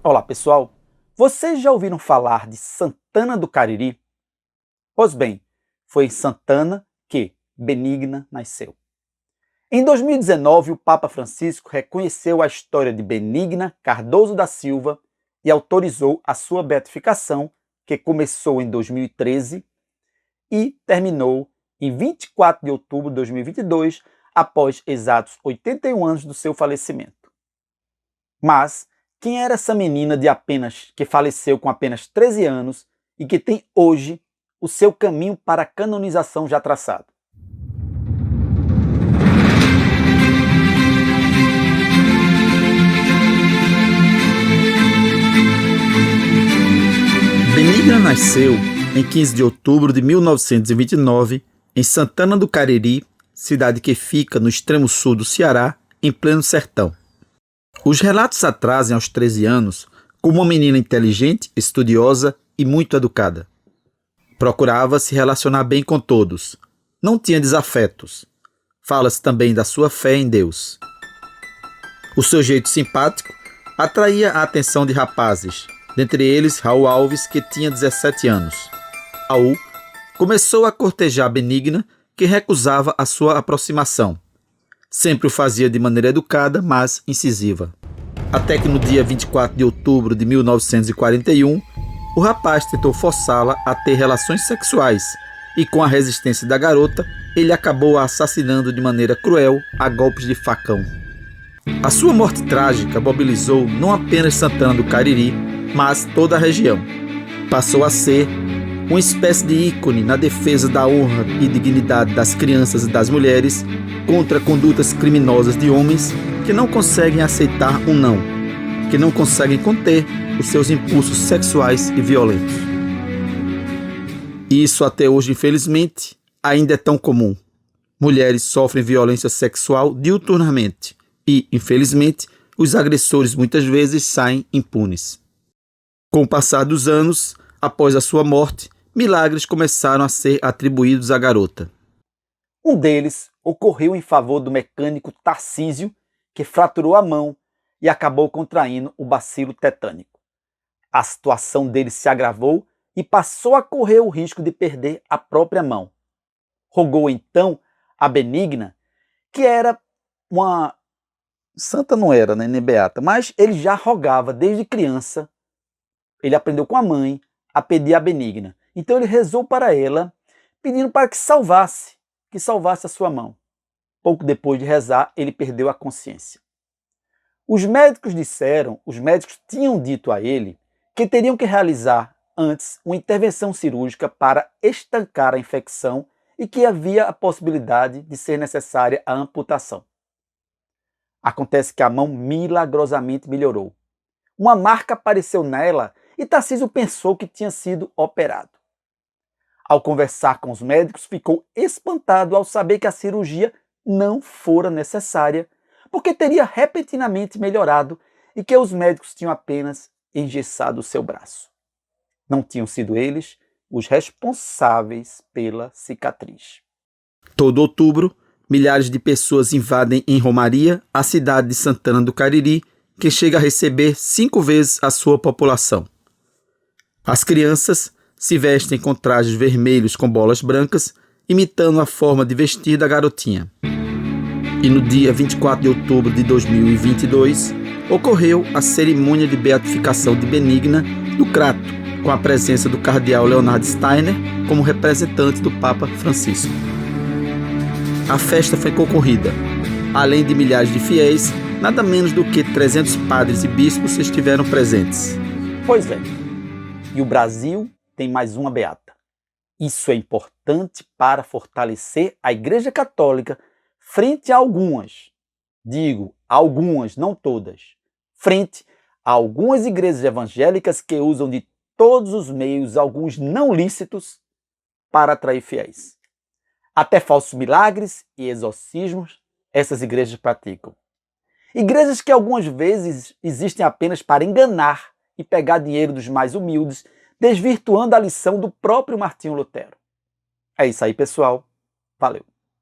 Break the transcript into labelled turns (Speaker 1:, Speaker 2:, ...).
Speaker 1: Olá pessoal, vocês já ouviram falar de Santana do Cariri? Pois bem, foi em Santana que Benigna nasceu. Em 2019, o Papa Francisco reconheceu a história de Benigna Cardoso da Silva e autorizou a sua beatificação, que começou em 2013 e terminou em 24 de outubro de 2022, após exatos 81 anos do seu falecimento. Mas quem era essa menina que faleceu com apenas 13 anos e que tem hoje o seu caminho para a canonização já traçado?
Speaker 2: Benigna nasceu em 15 de outubro de 1929 em Santana do Cariri, cidade que fica no extremo sul do Ceará, em pleno sertão. Os relatos a trazem aos 13 anos como uma menina inteligente, estudiosa e muito educada. Procurava se relacionar bem com todos, não tinha desafetos. Fala-se também da sua fé em Deus. O seu jeito simpático atraía a atenção de rapazes, dentre eles Raul Alves, que tinha 17 anos. Raul começou a cortejar Benigna, que recusava a sua aproximação. Sempre o fazia de maneira educada, mas incisiva. Até que no dia 24 de outubro de 1941, o rapaz tentou forçá-la a ter relações sexuais e, com a resistência da garota, ele acabou a assassinando de maneira cruel a golpes de facão. A sua morte trágica mobilizou não apenas Santana do Cariri, mas toda a região. Passou a ser uma espécie de ícone na defesa da honra e dignidade das crianças e das mulheres contra condutas criminosas de homens que não conseguem aceitar um não, que não conseguem conter os seus impulsos sexuais e violentos. E isso até hoje, infelizmente, ainda é tão comum. Mulheres sofrem violência sexual diuturnamente e, infelizmente, os agressores muitas vezes saem impunes. Com o passar dos anos, após a sua morte, milagres começaram a ser atribuídos à garota.
Speaker 1: Um deles ocorreu em favor do mecânico Tarcísio, que fraturou a mão e acabou contraindo o bacilo tetânico. A situação dele se agravou e passou a correr o risco de perder a própria mão. Rogou então a Benigna, que era uma santa, não era, né, nem beata, mas ele já rogava desde criança. Ele aprendeu com a mãe a pedir a Benigna. Então ele rezou para ela, pedindo para que salvasse a sua mão. Pouco depois de rezar, ele perdeu a consciência. Os médicos tinham dito a ele que teriam que realizar antes uma intervenção cirúrgica para estancar a infecção e que havia a possibilidade de ser necessária a amputação. Acontece que a mão milagrosamente melhorou. Uma marca apareceu nela e Tarcísio pensou que tinha sido operado. Ao conversar com os médicos, ficou espantado ao saber que a cirurgia não fora necessária, porque teria repentinamente melhorado e que os médicos tinham apenas engessado o seu braço. Não tinham sido eles os responsáveis pela cicatriz.
Speaker 2: Todo outubro, milhares de pessoas invadem em romaria a cidade de Santana do Cariri, que chega a receber 5 vezes a sua população. As crianças se vestem com trajes vermelhos com bolas brancas, imitando a forma de vestir da garotinha. E no dia 24 de outubro de 2022, ocorreu a cerimônia de beatificação de Benigna no Crato, com a presença do cardeal Leonard Steiner como representante do Papa Francisco. A festa foi concorrida. Além de milhares de fiéis, nada menos do que 300 padres e bispos estiveram presentes.
Speaker 1: Pois é, e o Brasil tem mais uma beata. Isso é importante para fortalecer a Igreja Católica frente a algumas, não todas, frente a algumas igrejas evangélicas que usam de todos os meios, alguns não lícitos, para atrair fiéis. Até falsos milagres e exorcismos essas igrejas praticam. Igrejas que algumas vezes existem apenas para enganar e pegar dinheiro dos mais humildes, desvirtuando a lição do próprio Martinho Lutero. É isso aí, pessoal. Valeu!